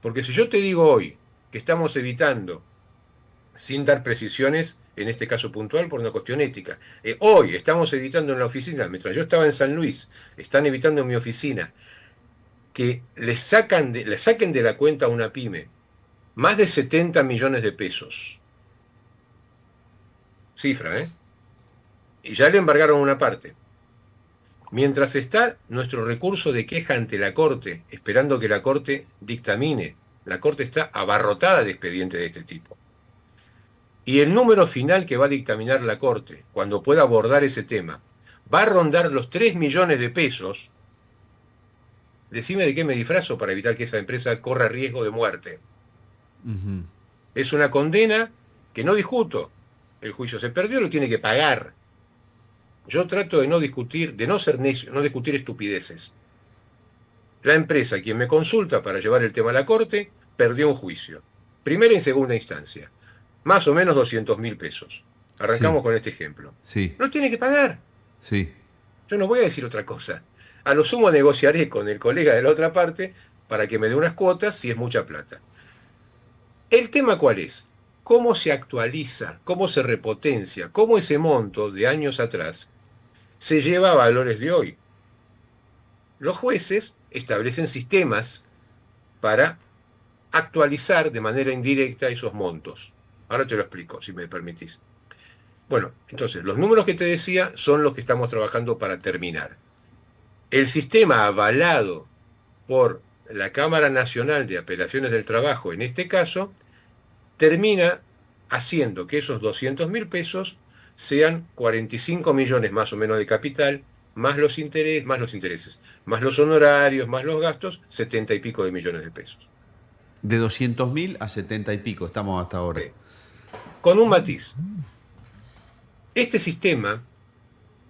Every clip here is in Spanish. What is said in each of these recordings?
Porque si yo te digo hoy que estamos evitando, sin dar precisiones, en este caso puntual, por una cuestión ética, hoy estamos evitando en la oficina, mientras yo estaba en San Luis, están evitando en mi oficina que le saquen de la cuenta a una pyme más de 70 millones de pesos. Cifra, ¿eh? Y ya le embargaron una parte. Mientras está nuestro recurso de queja ante la Corte, esperando que la Corte dictamine, la Corte está abarrotada de expedientes de este tipo. Y el número final que va a dictaminar la Corte, cuando pueda abordar ese tema, va a rondar los 3 millones de pesos. Decime de qué me disfrazo para evitar que esa empresa corra riesgo de muerte. Ujú. Es una condena que no discuto. El juicio se perdió, lo tiene que pagar. Yo trato de no discutir, de no ser necio, no discutir estupideces. La empresa, quien me consulta para llevar el tema a la Corte, perdió un juicio. Primera y segunda instancia. Más o menos 200.000 pesos. Sí, Arrancamos con este ejemplo. sí, No tiene que pagar. sí. Yo no voy a decir otra cosa. A lo sumo negociaré con el colega de la otra parte para que me dé unas cuotas si es mucha plata. ¿El tema cuál es? ¿Cómo se actualiza? ¿Cómo se repotencia? ¿Cómo ese monto de años atrás se lleva a valores de hoy? Los jueces establecen sistemas para actualizar de manera indirecta esos montos. Ahora te lo explico, si me permitís. Bueno, entonces, los números que te decía son los que estamos trabajando para terminar. El sistema avalado por la Cámara Nacional de Apelaciones del Trabajo, en este caso, termina haciendo que esos 200.000 pesos sean 45 millones más o menos de capital, más los intereses, más los honorarios, más los gastos, 70 y pico de millones de pesos. De 200.000 a 70 y pico estamos hasta ahora. Sí. Con un matiz. Este sistema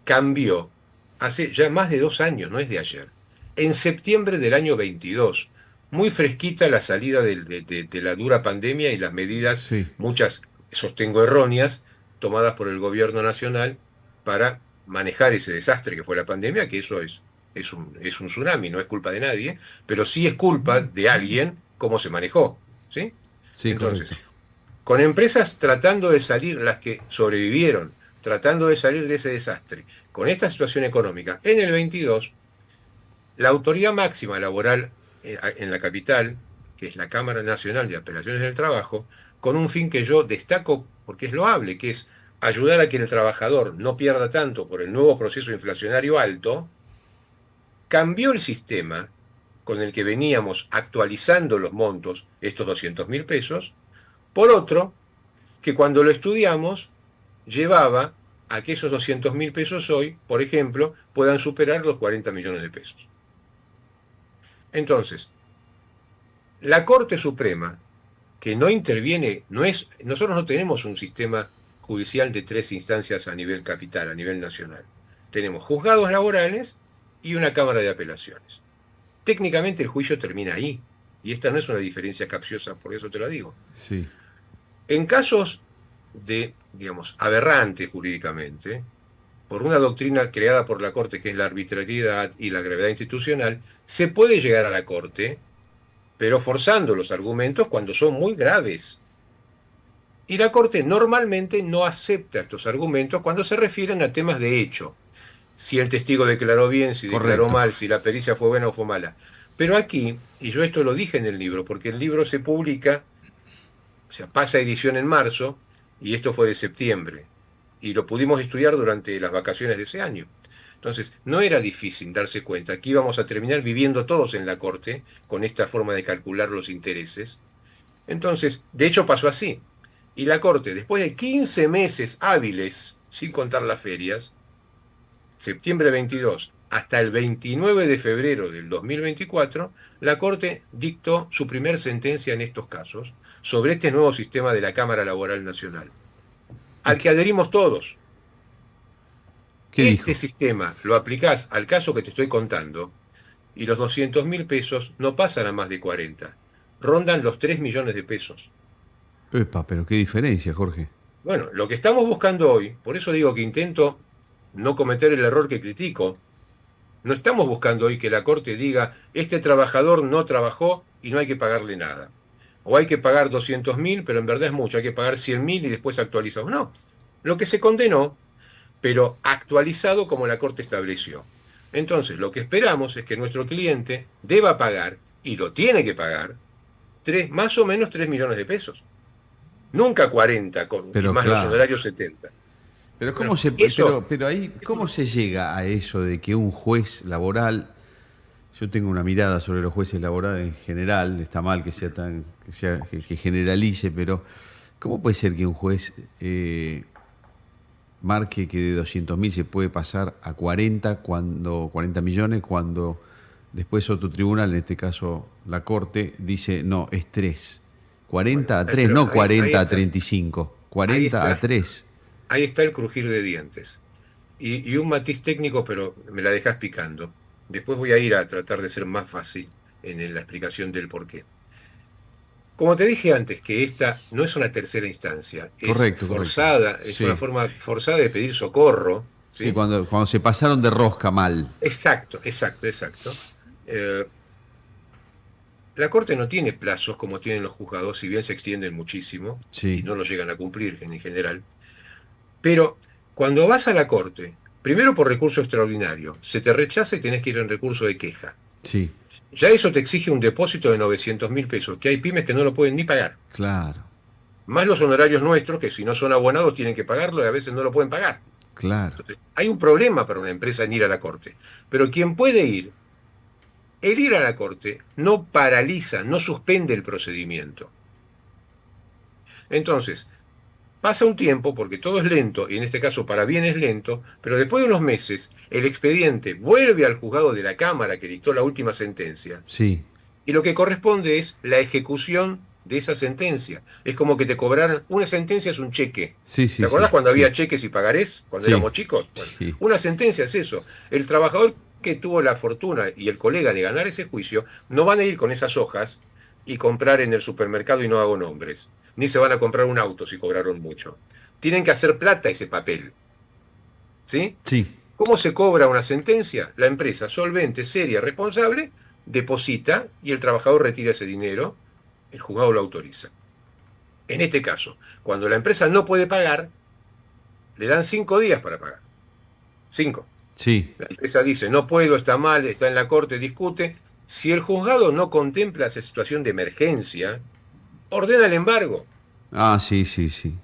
cambió hace ya más de 2 años, no es de ayer. En septiembre del año 22, muy fresquita la salida de la dura pandemia y las medidas, Sí, muchas sostengo erróneas, tomadas por el gobierno nacional para manejar ese desastre que fue la pandemia, que eso es un tsunami, no es culpa de nadie, pero sí es culpa de alguien cómo se manejó. ¿Sí? sí, Entonces, correcto. con empresas tratando de salir, las que sobrevivieron, tratando de salir de ese desastre, con esta situación económica, en el 22, la autoridad máxima laboral en la capital, que es la Cámara Nacional de Apelaciones del Trabajo, con un fin que yo destaco porque es loable, que es ayudar a que el trabajador no pierda tanto por el nuevo proceso inflacionario alto, cambió el sistema con el que veníamos actualizando los montos, estos 200.000 pesos, por otro que cuando lo estudiamos llevaba a que esos 200.000 pesos hoy, por ejemplo, puedan superar los 40 millones de pesos. Entonces, la Corte Suprema, que no interviene, nosotros no tenemos un sistema judicial de 3 instancias a nivel capital, a nivel nacional. Tenemos juzgados laborales y una Cámara de Apelaciones. Técnicamente el juicio termina ahí, y esta no es una diferencia capciosa, por eso te lo digo. Sí. En casos de, digamos, aberrante jurídicamente, por una doctrina creada por la Corte, que es la arbitrariedad y la gravedad institucional, se puede llegar a la Corte, pero forzando los argumentos cuando son muy graves. Y la Corte normalmente no acepta estos argumentos cuando se refieren a temas de hecho. Si el testigo declaró bien, si declaró Correcto. mal, si la pericia fue buena o fue mala. Pero aquí, y yo esto lo dije en el libro, porque el libro se publica, o sea, pasa edición en marzo, y esto fue de septiembre. Y lo pudimos estudiar durante las vacaciones de ese año. Entonces, no era difícil darse cuenta que íbamos a terminar viviendo todos en la Corte con esta forma de calcular los intereses. Entonces, de hecho pasó así. Y la Corte, después de 15 meses hábiles, sin contar las ferias, septiembre 22 hasta el 29 de febrero del 2024, la Corte dictó su primer sentencia en estos casos sobre este nuevo sistema de la Cámara Laboral Nacional, ¿Y al que adherimos todos. qué Este dijo? sistema lo aplicás al caso que te estoy contando y los 200.000 pesos no pasan a más de 40, rondan los 3 millones de pesos. Epa, pero qué diferencia, Jorge. Bueno, lo que estamos buscando hoy, por eso digo que intento no cometer el error que critico, No estamos buscando hoy que la Corte diga, este trabajador no trabajó y no hay que pagarle nada. O hay que pagar 200.000, pero en verdad es mucho, hay que pagar 100.000 y después actualizamos. No, lo que se condenó, pero actualizado como la Corte estableció. Entonces, lo que esperamos es que nuestro cliente deba pagar, y lo tiene que pagar, más o menos 3 millones de pesos. Nunca 40, y Pero más los claro. honorarios 70. Pero Bueno, eso... pero ahí, ¿cómo se llega a eso de que un juez laboral, yo tengo una mirada sobre los jueces laborales en general, está mal que sea tan, que generalice, pero ¿cómo puede ser que un juez marque que de 200.000 se puede pasar a 40 millones cuando después otro tribunal, en este caso la Corte, dice no, es 3? Bueno, 40 a 3, pero no 40 a 35, ahí 40 a está, 3. ahí está el crujir de dientes. Y un matiz técnico, pero me la dejas picando. Después voy a ir a tratar de ser más fácil en la explicación del porqué. Como te dije antes, que esta no es una tercera instancia, es Correcto, correcto. forzada, es una Sí, forma forzada de pedir socorro, sí, ¿sí? cuando se pasaron de rosca mal. Exacto, exacto, exacto. Eh, la Corte no tiene plazos como tienen los juzgados, si bien se extienden muchísimo y Sí, no los llegan a cumplir en general. Pero cuando vas a la Corte, primero por recurso extraordinario, se te rechaza y tenés que ir en recurso de queja. sí, Ya eso te exige un depósito de 900.000 pesos, que hay pymes que no lo pueden ni pagar. claro, Más los honorarios nuestros, que si no son abonados tienen que pagarlo y a veces no lo pueden pagar. claro, Entonces, hay un problema para una empresa en ir a la Corte. Pero quien puede ir, el ir a la Corte no paraliza, no suspende el procedimiento. Entonces, pasa un tiempo, porque todo es lento, y en este caso para bien es lento, pero después de unos meses el expediente vuelve al juzgado de la Cámara que dictó la última sentencia, sí, y lo que corresponde es la ejecución de esa sentencia. Es como que te cobraran, una sentencia es un cheque. sí, ¿Te sí, acordás sí, cuando había sí, cheques y pagarés, cuando sí, éramos chicos? Bueno, sí, una sentencia es eso. El trabajador que tuvo la fortuna y el colega de ganar ese juicio no van a ir con esas hojas y comprar en el supermercado, y no hago nombres, ni se van a comprar un auto si cobraron mucho. Tienen que hacer plata ese papel, ¿sí? sí, ¿Cómo se cobra una sentencia? La empresa solvente, seria, responsable, deposita y el trabajador retira ese dinero, el juzgado lo autoriza. En este caso, cuando la empresa no puede pagar, le dan 5 días para pagar. 5. sí. La empresa dice, no puedo, está mal, está en la corte, discute. Si el juzgado no contempla esa situación de emergencia, ordena el embargo. Ah, sí, sí, sí.